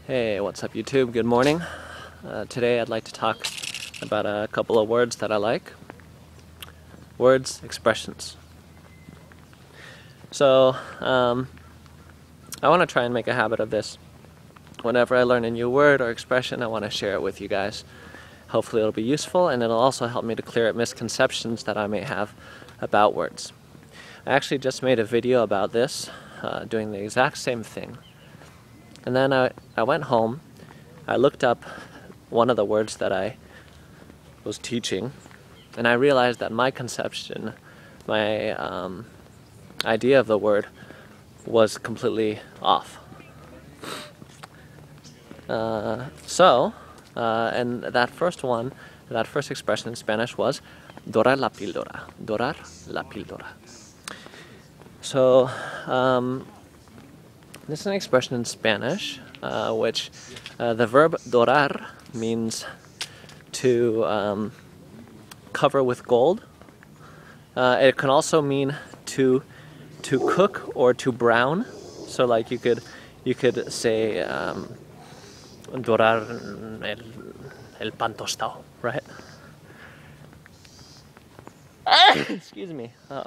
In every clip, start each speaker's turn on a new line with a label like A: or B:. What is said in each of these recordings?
A: Hey, what's up YouTube? Good morning. Today I'd like to talk about a couple of words that I like. Words, expressions. So, I want to try and make a habit of this. Whenever I learn a new word or expression, I want to share it with you guys. Hopefully it'll be useful, and it'll also help me to clear up misconceptions that I may have about words. I actually just made a video about this, doing the exact same thing. And then I went home, I looked up one of the words that I was teaching, and I realized that my conception, my idea of the word was completely off. And that first expression in Spanish was Dorar la píldora. Dorar la píldora. So, this is an expression in Spanish, which the verb dorar means to cover with gold. It can also mean to cook or to brown. So, like you could say dorar el pan tostado, right? Excuse me. Oh.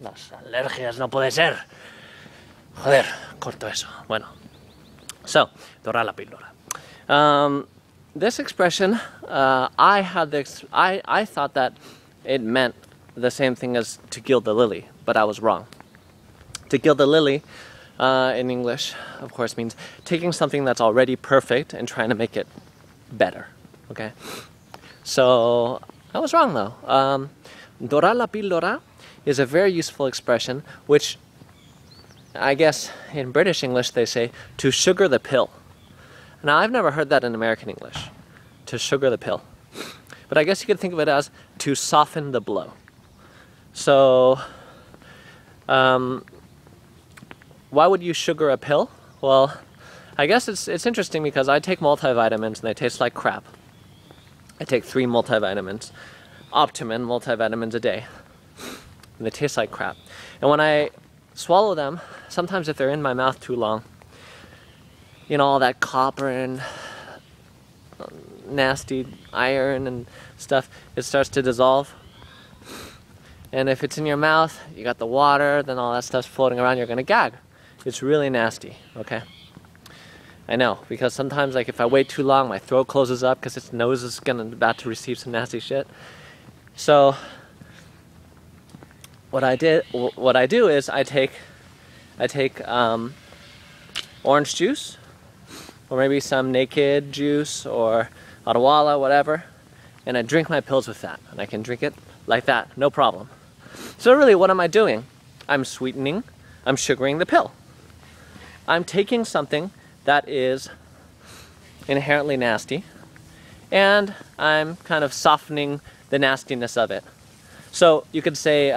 A: Las alergias, no puede ser. Joder, corto eso. Bueno. So, dorar la píldora. This expression, I thought that it meant the same thing as to gild the lily, but I was wrong. To gild the lily, in English, of course, means taking something that's already perfect and trying to make it better. Okay? So, I was wrong though. Dorar la píldora is a very useful expression, which I guess in British English they say to sugar the pill. Now, I've never heard that in American English, to sugar the pill. But I guess you could think of it as to soften the blow. So, why would you sugar a pill? Well, I guess it's interesting because I take multivitamins and they taste like crap. I take 3 multivitamins, Optimum multivitamins a day, and they taste like crap. And when I swallow them, sometimes if they're in my mouth too long, you know, all that copper and nasty iron and stuff, it starts to dissolve. And if it's in your mouth, you got the water, then all that stuff's floating around, you're gonna gag. It's really nasty, okay? I know, because sometimes, like, if I wait too long, my throat closes up because its nose is about to receive some nasty shit. So, what I do is I take orange juice, or maybe some naked juice, or Adwala, whatever, and I drink my pills with that, and I can drink it like that, no problem. So really, what am I doing? I'm sugaring the pill. I'm taking something that is inherently nasty, and I'm kind of softening the nastiness of it. So you could say,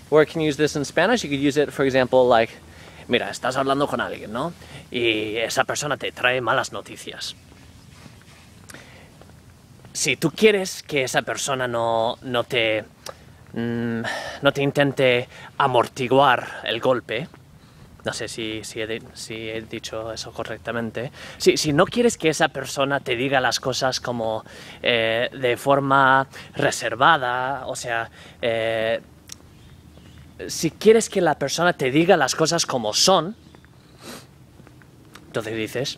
A: where can you use this in Spanish? You could use it, for example, like, mira, estás hablando con alguien, ¿no? Y esa persona te trae malas noticias. Si tú quieres que esa persona no te intente amortiguar el golpe, no sé si he dicho eso correctamente. Si no quieres que esa persona te diga las cosas como de forma reservada, o sea, si quieres que la persona te diga las cosas como son, entonces dices,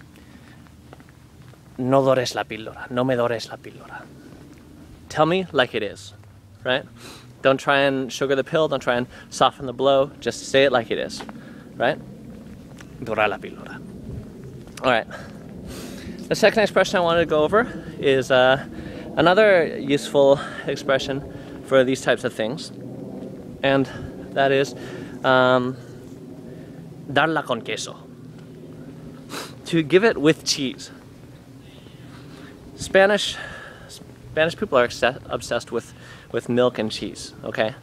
A: no dores la píldora, no me dores la píldora. Tell me like it is, right? Don't try and sugar the pill, don't try and soften the blow, just say it like it is. Right? Dorar la píldora. Alright. The second expression I wanted to go over is another useful expression for these types of things. And that is Darla con queso. To give it with cheese. Spanish people are obsessed with milk and cheese, okay?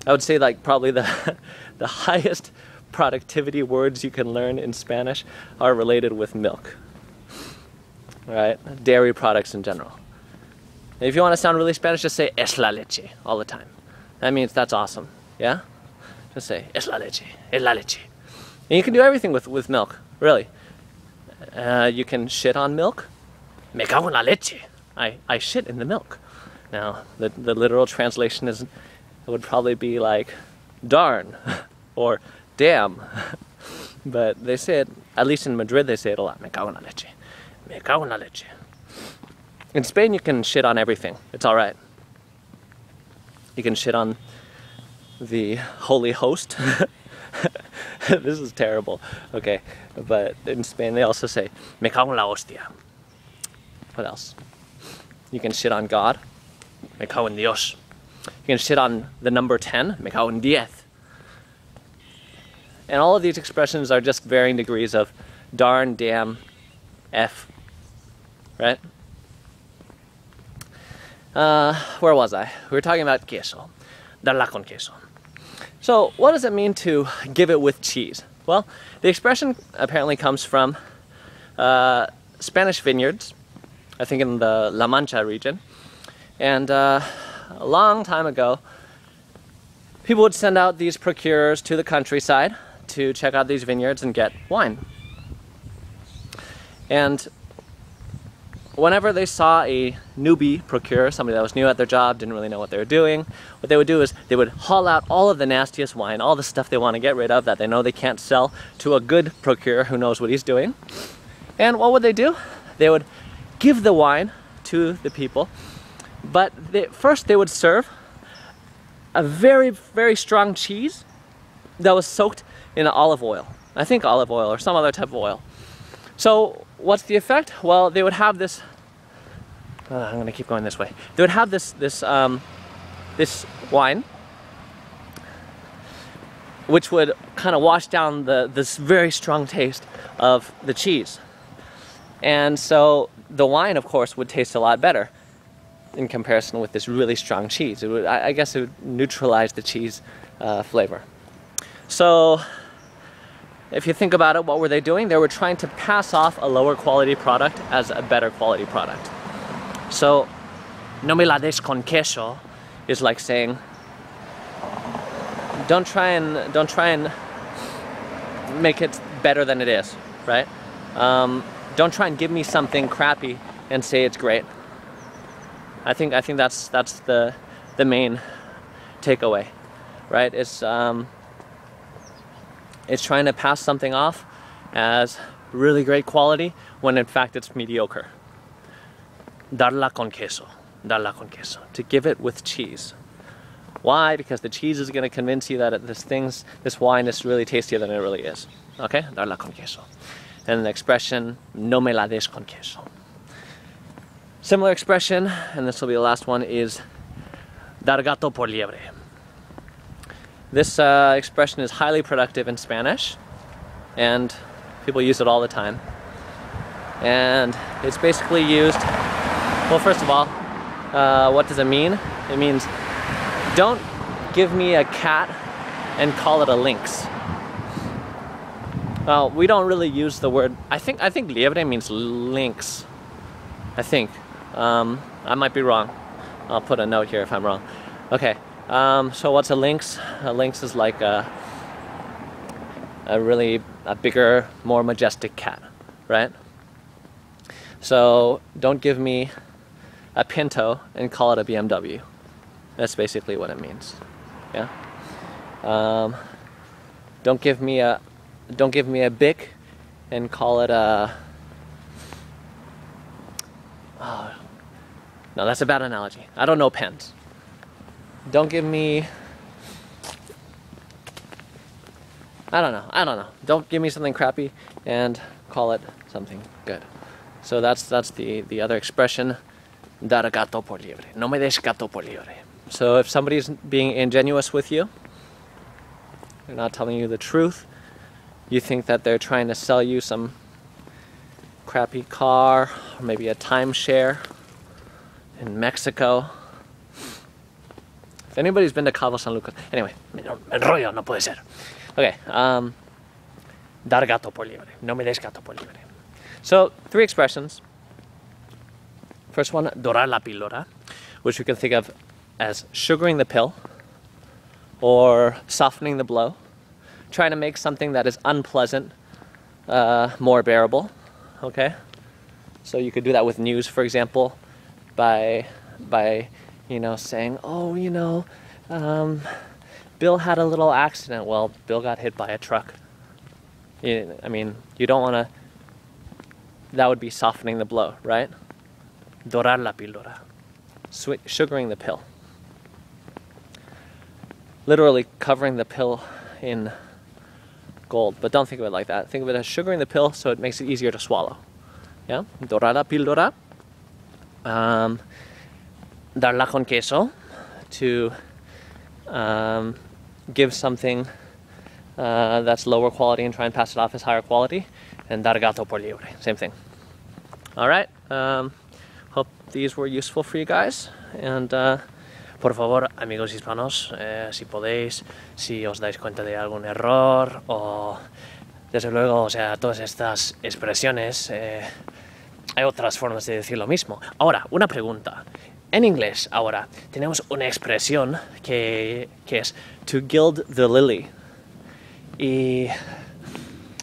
A: I would say, like, probably the highest productivity words you can learn in Spanish are related with milk. Right? Dairy products in general. And if you want to sound really Spanish, just say es la leche all the time. That means that's awesome. Yeah? Just say es la leche, And you can do everything with milk, really. You can shit on milk. Me cago en la leche. I shit in the milk. Now, the literal translation is, it would probably be like, darn, or damn. But they say it, at least in Madrid, they say it a lot. Me cago en la leche. Me cago en la leche. In Spain, you can shit on everything. It's all right. You can shit on the holy host. This is terrible. Okay, but in Spain, they also say, me cago en la hostia. What else? You can shit on God. Me cago en Dios. You can shit on the number 10. Me cago en 10. And all of these expressions are just varying degrees of darn, damn, F. Right? Where was I? We were talking about queso. Darla con queso. So, what does it mean to give it with cheese? Well, the expression apparently comes from Spanish vineyards, I think in the La Mancha region. And a long time ago, people would send out these procurers to the countryside to check out these vineyards and get wine. And whenever they saw a newbie procurer, somebody that was new at their job, didn't really know what they were doing, what they would do is they would haul out all of the nastiest wine, all the stuff they want to get rid of that they know they can't sell, to a good procurer who knows what he's doing. And what would they do? They would give the wine to the people, but first they would serve a very, very strong cheese that was soaked in olive oil. I think olive oil or some other type of oil. So what's the effect? Well, they would have this, I'm going to keep going this way. They would have this wine, which would kind of wash down this very strong taste of the cheese. And so the wine, of course, would taste a lot better in comparison with this really strong cheese. It would, I guess it would neutralize the cheese flavor. So if you think about it, what were they doing? They were trying to pass off a lower quality product as a better quality product. So, no me la des con queso is like saying, don't try and make it better than it is, right? Don't try and give me something crappy and say it's great. I think that's the main takeaway, right? It's trying to pass something off as really great quality when in fact it's mediocre. Darla con queso. Darla con queso. To give it with cheese. Why? Because the cheese is going to convince you that this wine is really tastier than it really is. Okay? Darla con queso. And the expression, no me la des con queso. Similar expression, and this will be the last one, is dar gato por liebre. This expression is highly productive in Spanish, and people use it all the time. And it's basically used, well, first of all, what does it mean? It means, don't give me a cat and call it a lynx. Well, we don't really use the word, I think liebre means lynx. I think. I might be wrong. I'll put a note here if I'm wrong. Okay. So what's a lynx? A lynx is like a bigger, more majestic cat, right? So don't give me a Pinto and call it a BMW. That's basically what it means. Yeah. Don't give me a Bic and call it a. Oh, no, that's a bad analogy. I don't know pens. Don't give me, I don't know. Don't give me something crappy and call it something good. So that's the other expression, dar gato por liebre. No me des gato por liebre. So if somebody's being ingenuous with you, they're not telling you the truth, you think that they're trying to sell you some crappy car, or maybe a timeshare in Mexico. If anybody's been to Cabo San Lucas, anyway, enrollo, no puede ser. Okay, dar gato por liebre. No me des gato por liebre. So, 3 expressions. First one, dorar la píldora, which we can think of as sugaring the pill, or softening the blow, trying to make something that is unpleasant more bearable. Okay, so you could do that with news, for example, by saying, oh, Bill had a little accident. Well, Bill got hit by a truck. I mean, you don't want to. That would be softening the blow, right? Dorar la píldora, sugaring the pill. Literally covering the pill in gold, but don't think of it like that. Think of it as sugaring the pill so it makes it easier to swallow. Yeah, Dorar la píldora. Darla con queso, to give something that's lower quality and try and pass it off as higher quality. And dar gato por liebre, same thing. All right. Hope these were useful for you guys. And por favor, amigos hispanos, si podéis, si os dais cuenta de algún error o desde luego, o sea, todas estas expresiones, hay otras formas de decir lo mismo. Ahora, una pregunta. En inglés, ahora, tenemos una expresión que es to gild the lily. Y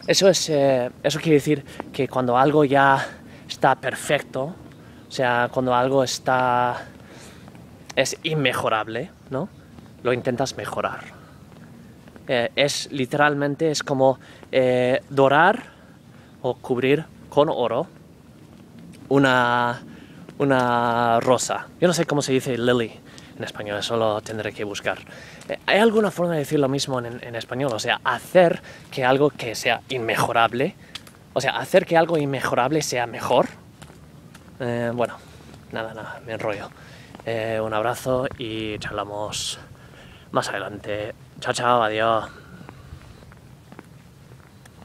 A: eso quiere decir que cuando algo ya está perfecto, o sea, cuando algo es inmejorable, ¿no? Lo intentas mejorar. Literalmente es como dorar o cubrir con oro una rosa. Yo no sé cómo se dice lily en español, eso lo tendré que buscar. ¿Hay alguna forma de decir lo mismo en español? O sea, hacer que algo que sea inmejorable, o sea, hacer que algo inmejorable sea mejor. Bueno, nada, me enrollo. Un abrazo y charlamos más adelante. Chao, adiós.